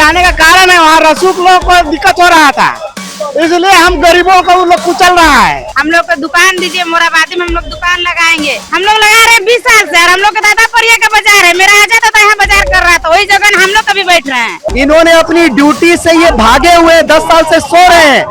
हटाने का कारण है वहाँ रसूख लोगों को दिक्कत हो रहा था, इसलिए हम गरीबों को वो लोग कुचल रहा है। हम लोग को दुकान दीजिए, मोराबादी में हम लोग दुकान लगाएंगे। हम लोग लगा रहे हैं 20 साल से। हम लोग का दादा परिया का बाजार है, मेरा आजा था यहाँ बाजार कर रहा था, वही जगह हम लोग कभी बैठ रहे हैं। इन्होंने अपनी ड्यूटी से ये भागे हुए 10 साल से सो रहे हैं।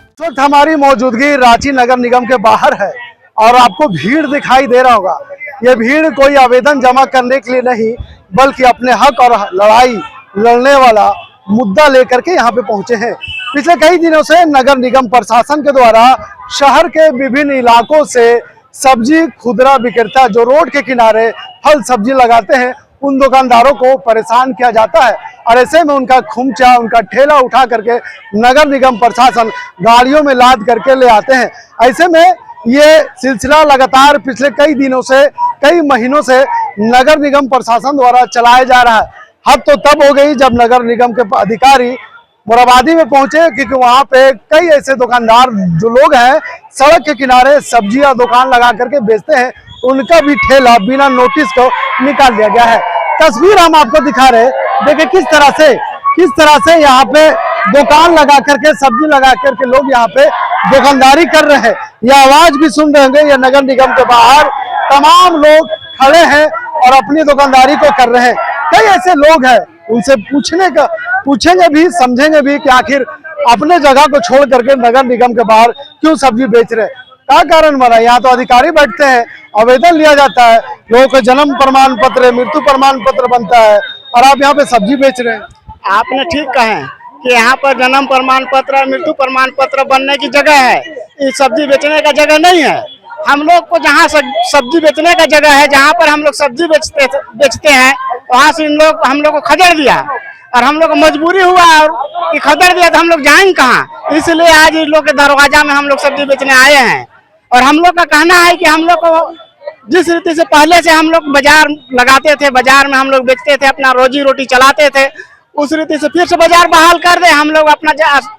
इस वक्त हमारी मौजूदगी रांची नगर निगम के बाहर है और आपको भीड़ दिखाई दे रहा होगा। ये भीड़ कोई आवेदन जमा करने के लिए नहीं, बल्कि अपने हक और लड़ाई लड़ने वाला मुद्दा लेकर के यहाँ पे पहुंचे हैं। पिछले कई दिनों से नगर निगम प्रशासन के द्वारा शहर के विभिन्न इलाकों से सब्जी खुदरा विक्रेता जो रोड के किनारे फल सब्जी लगाते हैं, उन दुकानदारों को परेशान किया जाता है और ऐसे में उनका खुमचा, उनका ठेला उठा करके नगर निगम प्रशासन गाड़ियों में लाद करके ले आते हैं। ऐसे में ये सिलसिला लगातार पिछले कई दिनों से, कई महीनों से नगर निगम प्रशासन द्वारा चलाया जा रहा है। हद तो तब हो गई जब नगर निगम के अधिकारी मोराबादी में पहुंचे, क्योंकि वहां पे कई ऐसे दुकानदार जो लोग हैं सड़क के किनारे सब्जियां दुकान लगा करके बेचते हैं, उनका भी ठेला बिना नोटिस को निकाल दिया गया है। तस्वीर हम आपको दिखा रहे हैं, देखिए किस तरह से यहाँ पे दुकान लगा करके, सब्जी लगा करके लोग यहाँ पे दुकानदारी कर रहे हैं। यह आवाज भी सुन रहे होंगे, यह नगर निगम के बाहर तमाम लोग खड़े हैं और अपनी दुकानदारी को कर रहे हैं। कई ऐसे लोग हैं, उनसे पूछेंगे भी, समझेंगे भी कि आखिर अपने जगह को छोड़ करके नगर निगम के बाहर क्यों सब्जी बेच रहे हैं, क्या कारण बना। यहाँ तो अधिकारी बैठते हैं, आवेदन लिया जाता है, लोगों का जन्म प्रमाण पत्र, मृत्यु प्रमाण पत्र बनता है, और आप यहाँ पे सब्जी बेच रहे हैं। आपने ठीक कहा कि यहाँ पर जन्म प्रमाण पत्र, मृत्यु प्रमाण पत्र बनने की जगह है, ये सब्जी बेचने का जगह नहीं है। हम लोग को जहाँ सब्जी बेचने का जगह है, जहाँ पर हम लोग सब्जी बेचते हैं, वहाँ से हम लोग को खदेड़ दिया और हम लोग को मजबूरी हुआ और कि खदेड़ दिया तो हम लोग जाएंगे कहाँ। इसलिए आज इन लोग के दरवाजा में हम लोग सब्जी बेचने आए हैं। और हम लोग का कहना है कि हम लोग को जिस रीति से पहले से हम लोग बाजार लगाते थे, बाजार में हम लोग बेचते थे, अपना रोजी रोटी चलाते थे, उस रीति से फिर से बाजार बहाल कर दे। हम लोग अपना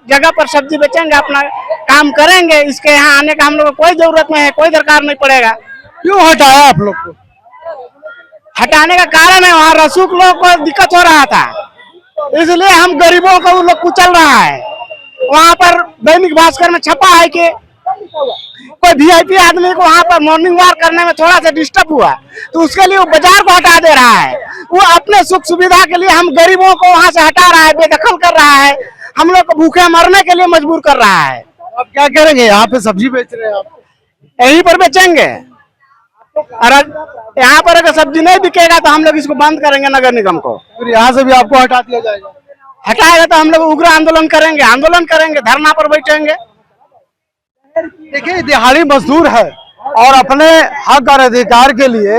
जगह पर सब्जी बेचेंगे, अपना काम करेंगे। इसके यहाँ आने का हम लोग को कोई जरूरत नहीं है, कोई दरकार नहीं पड़ेगा। क्यों हटाया आप लोग को? हटाने का कारण है वहाँ रसूख लोगों को दिक्कत हो रहा था, इसलिए हम गरीबों को वो लोग कुचल रहा है। वहाँ पर दैनिक भास्कर में छपा है कि कोई वीआईपी आदमी को वहाँ पर मॉर्निंग वॉक करने में थोड़ा सा डिस्टर्ब हुआ, तो उसके लिए वो बाजार को हटा दे रहा है। वो अपने सुख सुविधा के लिए हम गरीबों को वहाँ से हटा रहा है, बेदखल कर रहा है, हम लोग को भूखे मरने के लिए मजबूर कर रहा है। आप क्या करेंगे? यहाँ पे सब्जी बेच रहे हैं आप, यहीं पर बेचेंगे। और यहाँ पर अगर सब्जी नहीं बिकेगा तो हम लोग इसको बंद करेंगे नगर निगम को। फिर यहाँ से भी आपको हटा दिया जाएगा? हटाएगा तो हम लोग उग्र आंदोलन करेंगे, धरना पर बैठेंगे। देखिए, दिहाड़ी मजदूर है और अपने हक और अधिकार के लिए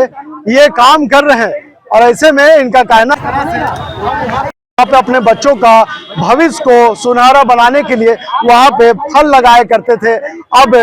ये काम कर रहे हैं, और ऐसे में इनका कहना वहाँ पे अपने बच्चों का भविष्य को सुनहरा बनाने के लिए वहाँ पे फल लगाए करते थे, अब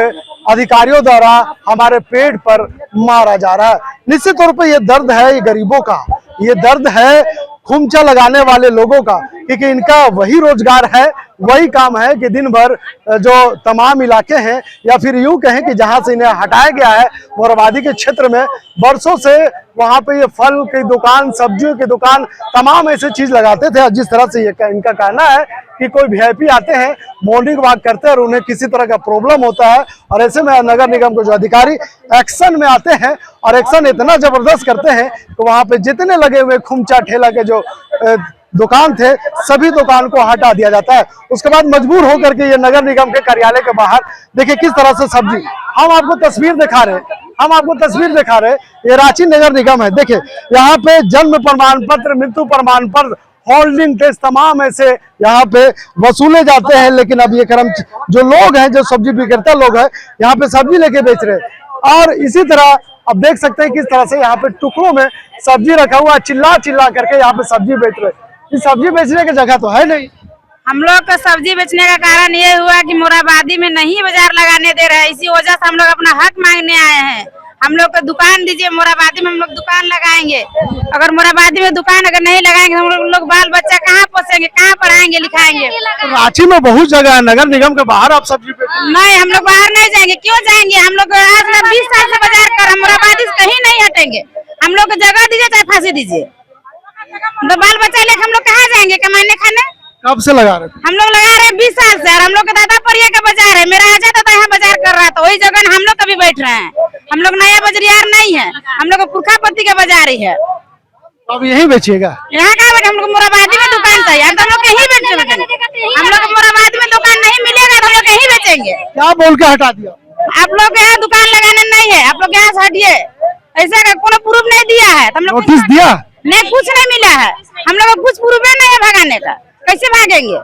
अधिकारियों द्वारा हमारे पेट पर मारा जा रहा है। निश्चित तौर पे ये दर्द है, ये गरीबों का, ये दर्द है खुमचा लगाने वाले लोगों का, क्योंकि इनका वही रोजगार है, वही काम है कि दिन भर जो तमाम इलाके हैं, या फिर यूं कहें कि जहां से इन्हें हटाया गया है मोराबादी के क्षेत्र में, बरसों से वहां पे ये फल की दुकान, सब्जियों की दुकान, तमाम ऐसे चीज लगाते थे। जिस तरह से ये इनका कहना है कि कोई वीआईपी आते हैं, मॉर्निंग वॉक करते हैं और उन्हें किसी तरह का प्रॉब्लम होता है, और ऐसे में नगर निगम के जो अधिकारी एक्शन में आते हैं और एक्शन इतना जबरदस्त करते हैं तो वहां पे जितने लगे हुए खुमचा ठेला के जो दुकान थे, सभी दुकान को हटा दिया जाता है। उसके बाद मजबूर होकर के ये नगर निगम के कार्यालय के बाहर देखिए किस तरह से सब्जी, हम आपको तस्वीर दिखा रहे हैं, ये रांची नगर निगम है। देखिए यहाँ पे जन्म प्रमाण पत्र, मृत्यु प्रमाण पत्र, होल्डिंग टेस्ट, तमाम ऐसे यहाँ पे वसूले जाते हैं, लेकिन अब ये जो लोग हैं, जो सब्जी विक्रेता लोग हैं, यहाँ पे सब्जी लेके बेच रहे हैं। और इसी तरह अब देख सकते हैं किस तरह से यहाँ पे टुकड़ों में सब्जी रखा हुआ, चिल्ला चिल्ला करके यहाँ पे सब्जी बेच रहे हैं। ये सब्जी बेचने की जगह तो है नहीं। हम लोग का सब्जी बेचने का कारण ये हुआ कि मोराबादी में नहीं बाजार लगाने दे रहे हैं, इसी वजह से हम लोग अपना हक मांगने आए हैं। हम लोग को दुकान दीजिए, मोराबादी में हम लोग दुकान लगाएंगे। अगर मोराबादी में दुकान अगर नहीं लगाएंगे तो हम लोग बाल बच्चा कहाँ पोसेंगे, कहाँ पढ़ाएंगे लिखाएंगे? रांची में बहुत जगह है, नगर निगम के बाहर आप सब्जी बेचते नहीं, हम लोग बाहर नहीं जाएंगे। क्यों जाएंगे? हम लोग आज 20 साल से बाजार कर, हम मोराबादी से कहीं नहीं हटेंगे। हम लोग को जगह दीजिए चाहे फांसी दीजिए, तो बाल बच्चा लेकर हम लोग कहाँ जाएंगे कमाने खाने? कब से लगा रहे थे? हम लोग लगा रहे हैं 20 साल से। और हम लोग का दादा परिया का बाजार है, मेरा आजा दादा यहाँ बाजार कर रहा था, वही जगह हम लोग कभी बैठ रहे हैं। हम लोग नया बजरियार नहीं है, हम लोग पुरखापति का बाजार ही है। अब यही बेचिएगा? यहाँ कहाँ बैठे? हम लोग मोराबादी में दुकान चाहिए, हम लोग कहीं बेचेंगे। हम लोग मोराबादी में दुकान नहीं मिलेगा तो हम लोग कहीं बेचेंगे। क्या बोल के हटा दिया? आप लोग के यहाँ दुकान लगाने नहीं है, आप लोग यहाँ से हटिए। ऐसा का कोनो प्रूफ नहीं दिया है, हम लोग नोटिस दिया नहीं, कुछ नहीं मिला है। हम लोग को कुछ प्रूफ नहीं है भगाने का, कैसे भागेंगे?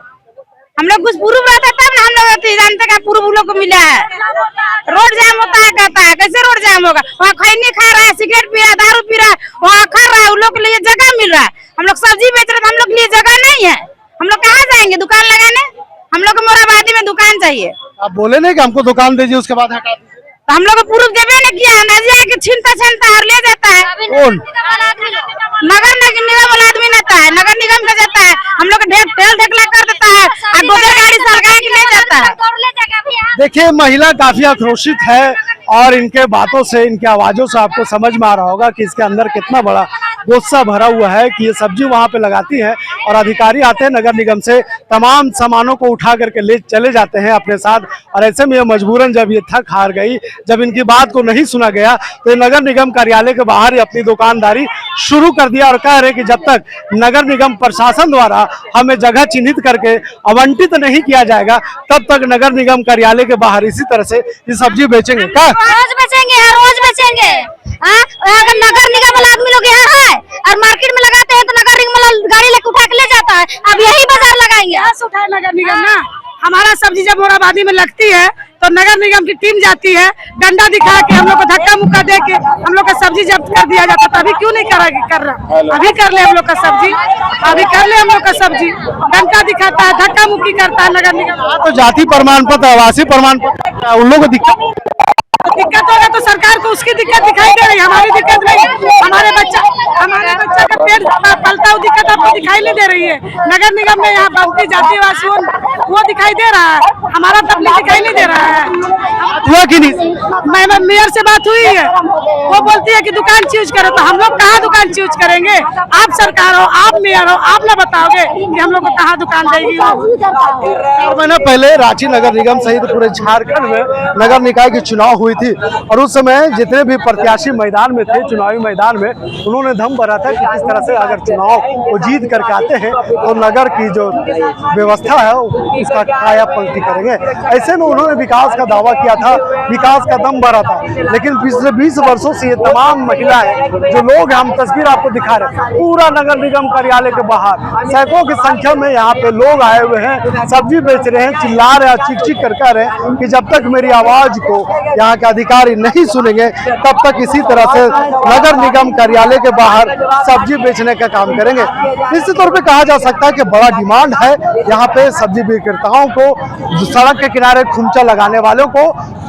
हम लोग कुछ प्रूफ रहता तब ना हम लोग जानते का प्रूफ लोग को मिला है। रोड जाम होता है कहता है, कैसे रोड जाम होगा? वहाँ खैनी खा रहा है, सिगरेट पी रहा है, दारू पी रहा है, वहाँ खा रहा है, उन लोग के लिए जगह मिल रहा है। हम लोग सब्जी बेच रहे हैं, हम लोग के लिए जगह नहीं है। हम लोग कहाँ जाएंगे दुकान लगाने? हम लोग को मोराबादी में दुकान चाहिए। आप बोले नहीं कि हमको दुकान दीजिए उसके बाद हटा दीजिए? तो हम लोग को प्रूफ देवे न किया, नजिया के छीनता और ले जाता है। कौन? नगर निगम वाला आदमी रहता है, नगर निगम का जाता है, हम लोग ढेल ढेकला कर देता है और गोबर गाड़ी सरकार के ले जाता है। देखिए महिला काफी आक्रोशित है और इनके बातों से, इनकी आवाजों से आपको समझ में आ रहा होगा कि इसके अंदर कितना बड़ा गुस्सा भरा हुआ है कि ये सब्जी वहां पे लगाती है और अधिकारी आते हैं नगर निगम से, तमाम सामानों को उठा करके ले चले जाते हैं अपने साथ। और ऐसे में ये मजबूरन जब ये थक हार गई, जब इनकी बात को नहीं सुना गया तो ये नगर निगम कार्यालय के बाहर ही अपनी दुकानदारी शुरू कर दिया और कह रहे कि जब तक नगर निगम प्रशासन द्वारा हमें जगह चिन्हित करके आवंटित नहीं किया जाएगा तब तक नगर निगम कार्यालय के बाहर इसी तरह से ये सब्जी बेचेंगे। क्या रोज बेचेंगे, रोज बेचेंगे। अगर नगर निगम वाला आदमी लोग यहाँ है और मार्केट में लगाते हैं तो नगर निगम वाला गाड़ी लेकर उठा के ले जाता है। अब यही बाजार लगाएंगे। उठाए नगर निगम ना, हमारा सब्जी जब मोराबादी में लगती है तो नगर निगम की टीम जाती है, डंडा दिखा के हम लोग को धक्का मुक्का दे के हम लोग का सब्जी जब्त कर दिया जाता है। अभी क्यों नहीं कर रहा? अभी कर ले हम लोग का सब्जी, अभी कर ले हम लोग का सब्जी। डंडा दिखाता है, धक्का मुक्की करता है नगर निगम। तो जाति प्रमाण पत्र, आवासीय प्रमाण पत्र उन लोगों को दिक्कत होगा तो सरकार को उसकी दिक्कत दिखाई दे रही है, हमारी दिक्कत नहीं। हमारे बच्चा का पेट पलता हुआ दिक्कत आपको दिखाई नहीं दे रही है। नगर निगम में यहाँ बनती जातिवासी वो दिखाई दे रहा है, हमारा तकलीफ दिखाई नहीं दे रहा है। हुआ कि नहीं? मैं मेयर से बात हुई है, वो बोलती है कि दुकान चूज करो, तो हम लोग कहाँ दुकान चूज करेंगे? आप सरकार हो, आप मेयर हो, आप ना बताओगे कि हम लोग को कहाँ दुकान देगी? 4 महीना पहले रांची नगर निगम सहित पूरे झारखंड में नगर निकाय की चुनाव हुई थी और उस समय जितने भी प्रत्याशी मैदान में थे, चुनावी मैदान में, उन्होंने दम भरा था कि किस तरह से अगर चुनाव को जीत करके आते हैं तो नगर की जो व्यवस्था है उसका काया पलटी करेंगे। ऐसे में उन्होंने विकास का दावा किया था, विकास का दम भरा था। लेकिन पिछले 20 वर्षों से ये तमाम महिलाएं, जो लोग, हम तस्वीर आपको दिखा रहे हैं, पूरा नगर निगम कार्यालय के बाहर सैकड़ों की संख्या में यहाँ पे लोग आए हुए हैं, सब्जी बेच रहे हैं, चिल्ला रहे हैं, चीख चीख कर कह रहे हैं कि जब तक मेरी आवाज को यहाँ के अधिकारी नहीं सुनेंगे तब तक इसी तरह से नगर निगम कार्यालय के बाहर सब्जी बेचने का काम करेंगे। निश्चित तौर पे कहा जा सकता है कि बड़ा डिमांड है यहाँ पे सब्जी विक्रेताओं को, जो सड़क के किनारे खुमचा लगाने वालों को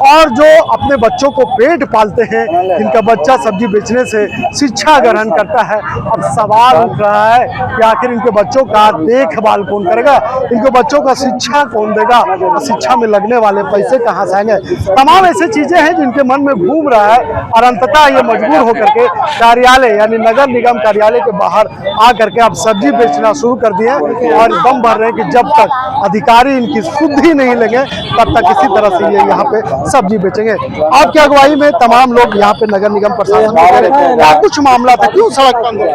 और जो अपने बच्चों को पेट पालते हैं, जिनका बच्चा सब्जी बेचने से शिक्षा ग्रहण करता है। अब सवाल उठ रहा है कि आखिर इनके बच्चों का देखभाल कौन करेगा, इनके बच्चों का शिक्षा कौन देगा, शिक्षा में लगने वाले पैसे कहाँ से आएंगे? तमाम ऐसी चीजें हैं जिनके मन में घूम रहा है और अंततः ये मजबूर होकर के कार्यालय यानी नगर निगम कार्यालय के बाहर आकर के अब सब्जी बेचना शुरू कर दिए और दम भर रहे हैं कि जब तक अधिकारी इनकी सुध ही नहीं लेंगे तब तक इसी तरह से ये यहाँ पे सब्जी बेचेंगे। आपकी अगुवाई में तमाम लोग यहाँ पे नगर निगम प्रशासन क्या कुछ मामला था, क्यों सड़क बंद है?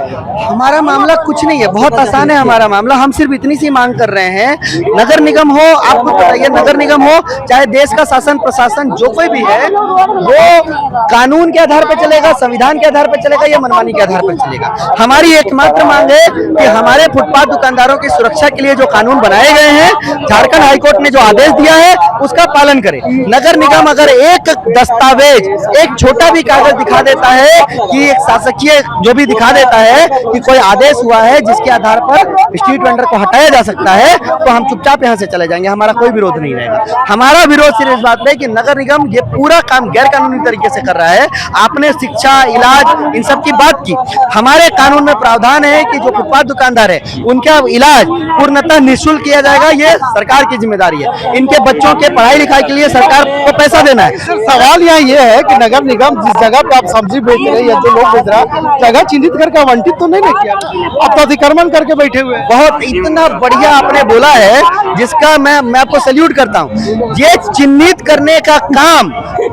हमारा मामला कुछ नहीं है, बहुत आसान है हमारा मामला। हम सिर्फ इतनी सी मांग कर रहे हैं, नगर निगम हो, आपको बताइए, नगर निगम हो चाहे देश का शासन प्रशासन जो कोई भी है, वो कानून के आधार पर चलेगा, संविधान के आधार पर चलेगा या मनमानी के आधार पर चलेगा। हमारी एकमात्र मांग है कि हमारे फुटपाथ दुकानदारों की सुरक्षा के लिए जो कानून बनाए गए हैं, झारखंड हाईकोर्ट ने जो आदेश दिया है उसका पालन करें। नगर निगम अगर एक दस्तावेज, एक छोटा भी कागज दिखा देता है कि एक शासकीय जो भी दिखा देता है कि कोई आदेश हुआ है जिसके आधार पर स्ट्रीट वेंडर को हटाया जा सकता है, तो हम चुपचाप यहाँ से चले जाएंगे, हमारा कोई विरोध नहीं रहेगा। हमारा विरोध सिर्फ इस बात पे कि नगर निगम ये पूरा काम गैर कानूनी तरीके से कर रहा है। आपने शिक्षा, इलाज, इन सब की बात की। हमारे कानून में प्रावधान है कि जो फुटपाथ दुकानदार है उनका इलाज पूर्णतः निःशुल्क किया जाएगा, ये सरकार की जिम्मेदारी है। इनके बच्चों के पढ़ाई लिखाई के लिए सरकार को पैसा देना है। सवाल यहाँ ये है कि नगर निगम जिस जगह पे आप सब्जी बेच रहे हैं या जो लोग बेच रहा है, जगह चिन्हित करके आवंटित तो नहीं किया, अब तो अतिक्रमण करके बैठे हुए हैं। बहुत इतना बढ़िया आपने बोला है, जिसका मैं आपको सैल्यूट करता हूँ। ये चिन्हित करने का काम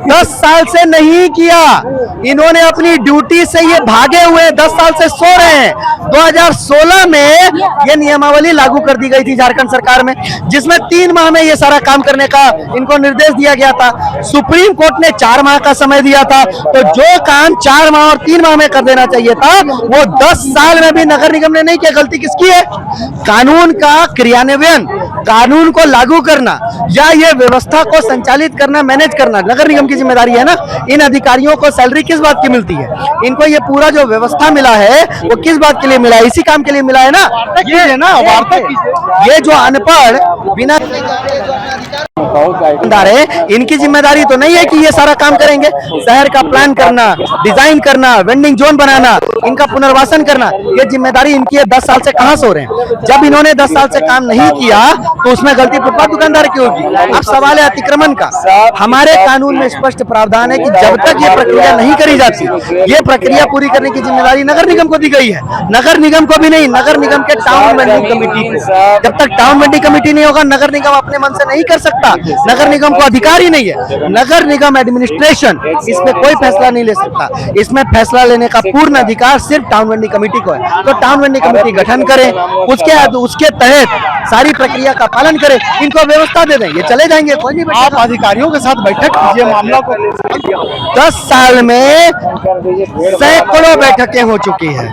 10 साल से नहीं किया, इन्होंने अपनी ड्यूटी से ये भागे हुए 10 साल से सो रहे हैं। 2016 में ये नियमावली लागू कर दी गई थी झारखंड सरकार में, जिसमें 3 माह में ये सारा काम करने का इनको निर्देश दिया गया था। सुप्रीम कोर्ट ने 4 माह का समय दिया था, तो जो काम 4 माह और 3 माह में कर देना चाहिए था वो 10 साल में भी नगर निगम ने नहीं किया। गलती किसकी है? कानून का क्रियान्वयन, कानून को लागू करना या ये व्यवस्था को संचालित करना, मैनेज करना नगर निगम की जिम्मेदारी है ना। इन अधिकारियों को सैलरी किस बात की मिलती है? इनको ये पूरा जो व्यवस्था मिला है वो किस बात के लिए मिला है? इसी काम के लिए मिला है ना। ये है ना वार्ता, ये जो अनपढ़ बिना है, इनकी जिम्मेदारी तो नहीं है कि ये सारा काम करेंगे। शहर का प्लान करना, डिजाइन करना, वेंडिंग जोन बनाना, इनका पुनर्वासन करना, ये जिम्मेदारी इनकी है। 10 साल से कहां सो रहे हैं? जब इन्होंने 10 साल से काम नहीं किया तो उसमें गलती फुटपाथ दुकानदार की होगी। अब सवाल है अतिक्रमण का। हमारे कानून में स्पष्ट प्रावधान है कि जब तक ये प्रक्रिया नहीं करी जाती, ये प्रक्रिया पूरी करने की जिम्मेदारी नगर निगम को दी गई है। नगर निगम को भी नहीं, नगर निगम के टाउन वेंडिंग कमेटी को। जब तक टाउन वेंडिंग कमेटी नहीं होगा, नगर निगम अपने मन से नहीं कर सकता। नगर निगम को अधिकार ही नहीं है। नगर निगम एडमिनिस्ट्रेशन इसमें कोई फैसला नहीं ले सकता। इसमें फैसला लेने का पूर्ण अधिकार सिर्फ टाउन वेंडिंग कमेटी को है। तो टाउन वेंडिंग कमेटी गठन करें, उसके तहत सारी प्रक्रिया का पालन करें, इनको व्यवस्था दे दें, ये चले जाएंगे। कोई नहीं, आप अधिकारियों के साथ बैठक कीजिए, मामला को 10 साल में सैकड़ों बैठकें हो चुकी है।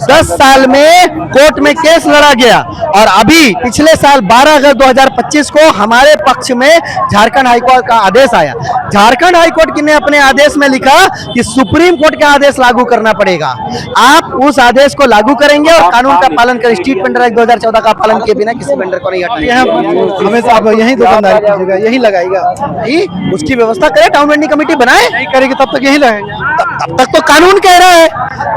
10 साल में कोर्ट में केस लड़ा गया और अभी पिछले साल 12 अगस्त 2025 को हमारे पक्ष में झारखंड हाईकोर्ट का आदेश आया। झारखंड हाईकोर्ट ने अपने आदेश में लिखा कि सुप्रीम कोर्ट का आदेश लागू करना पड़ेगा। आप उस आदेश को लागू करेंगे और कानून का पालन करें। स्ट्रीट वेंडर एक्ट 2014 का पालन किए बिना किसी वेंडर को नहीं हटाएंगे। हमेशा आप यही दुकानदारी कीजिएगा, यही लगाएगा, उसकी व्यवस्था करे, टाउन वेंडिंग कमेटी बनाए। नहीं करेगी तब तक यही लगाएंगे। तब तक तो कानून कह रहा है,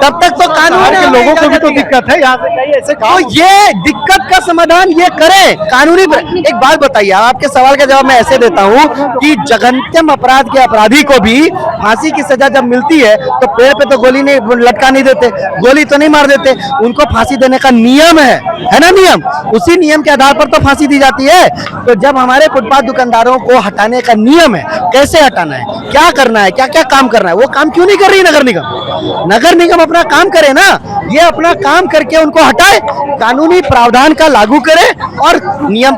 तब तक तो कानून के लोगों को भी तो दिक्कत है। यहाँ से कई ऐसे तो ये दिक्कत का समाधान ये करें कानूनी। एक बात बताइए, आपके सवाल का जवाब मैं ऐसे देता हूँ कि जघन्यतम अपराध के अपराधी को भी फांसी की सजा जब मिलती है तो पेड़ पे तो गोली नहीं लटका नहीं देते, गोली तो नहीं मार देते, उनको फांसी देने का नियम है ना। नियम, उसी नियम के आधार पर तो फांसी दी जाती है। तो जब हमारे फुटपाथ दुकानदारों को हटाने का नियम है, कैसे हटाना है, क्या करना है, क्या क्या काम करना है, वो काम क्यों नहीं कर रही नगर निगम? नगर निगम अपना काम करे ना, ये अपना काम करके उनको हटाए, कानूनी प्रावधान का लागू करे और नियम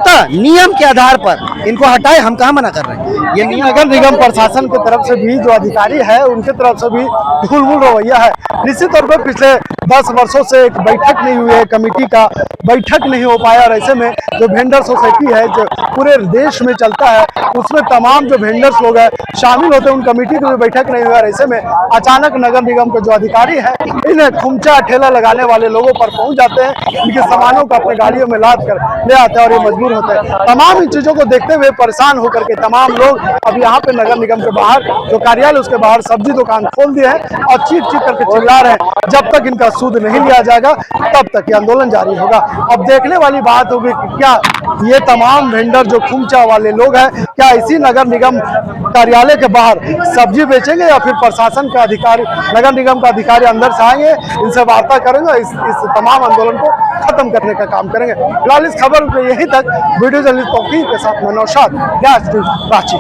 के आधार पर इनको हटाए। हम कहाँ मना कर रहे हैं? ये नगर निगम प्रशासन की तरफ से भी, जो अधिकारी है उनके तरफ से भी ढुलमुल रवैया है। निश्चित तौर पर पिछले 10 वर्षों से एक बैठक नहीं हुई है, कमेटी का बैठक नहीं हो पाया और ऐसे में जो वेंडर सोसाइटी है जो पूरे देश में चलता है, उसमें तमाम जो वेंडर्स लोग हैं शामिल होते हैं, उन कमेटी की भी बैठक नहीं हुआ। और ऐसे में अचानक नगर निगम के जो अधिकारी हैं इन खुमचा ठेला लगाने वाले लोगों पर पहुंच जाते हैं, इनके सामानों को अपने गाड़ियों में लाद कर ले आते हैं और ये मजबूर होते हैं। तमाम इन चीजों को देखते हुए परेशान होकर के तमाम लोग अब यहाँ पे नगर निगम के बाहर जो कार्यालय उसके बाहर सब्जी दुकान खोल दिए हैं और चीख चीख करके चिल्ला रहे हैं। जब तक इनका सूद नहीं लिया जाएगा तब तक ये आंदोलन जारी होगा। अब देखने वाली बात होगी कि क्या ये तमाम वेंडर जो खुमचा वाले लोग हैं क्या इसी नगर निगम कार्यालय के बाहर सब्जी बेचेंगे या फिर प्रशासन का अधिकारी, नगर निगम का अधिकारी अंदर से आएंगे, इनसे वार्ता करेंगे, इस तमाम आंदोलन को खत्म करने का काम करेंगे। फिलहाल इस खबर पे यहीं तक। वीडियो जर्नलिस्ट तौकीर के साथ मैं नौशाद, रांची।